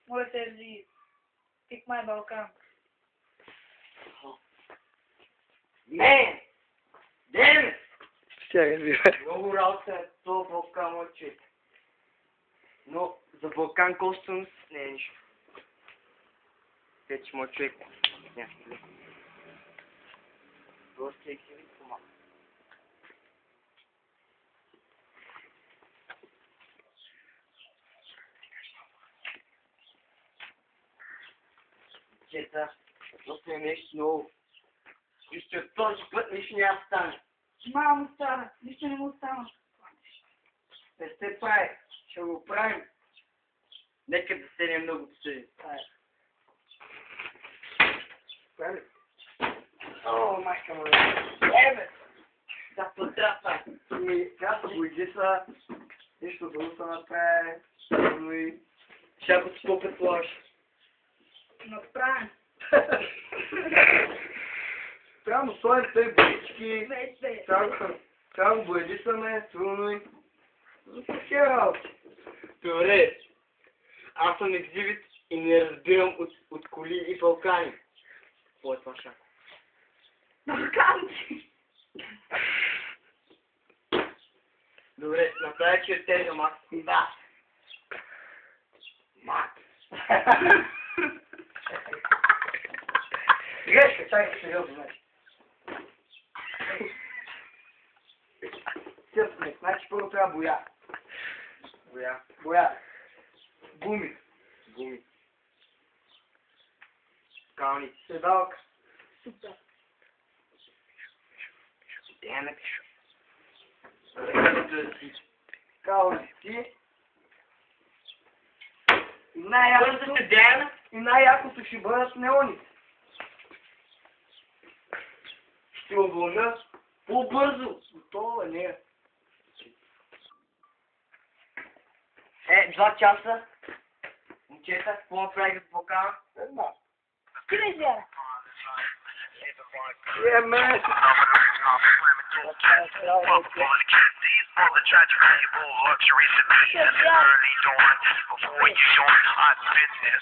Моля те, Зи. Pick my Balkan. Не! Ден! Стягай, бивай. Много работа е този Балкан, мой човек. Но за Балкан Костюмс не е нищо. Вече мой човек. Някакви. Доста ексиви помага. Чета, просто е нещо ново. Вижте, от този път нищо няма стане. Мама му стана. Нищо не му стана. Не сте прави. Ще го правим. Нека да седем много посъдим. Прави. О, майка му. Ебе! Да потрапа. И аз го изиса. Нищо друго се направи. Но и всяко ти попът лош. Направим. Трябва му сложим той болички. Вече. Трябва го боядисаме, трудно и... За такива работи. Добре. Аз съм екзибит и не разбирам от коли и Балкани. Какво е това шако? Балканци. Добре, направя чертежа, Мак. Да. Мак. Грешка, чакай сериозно, значи. Сърпне, значи първо трябва боя. Боя. Гуми. Калници. Седалка. Супер. Демек. Калници. И най-якото ще бъдат неоните. Ще уволня по-бързо. Готово е, не. 2 часа. Момчета, какво направих с Балкана? Едно. Стигай сега. Yeah, man. All the tragic valuable luxuries and early dawn. Before you join, I've been there.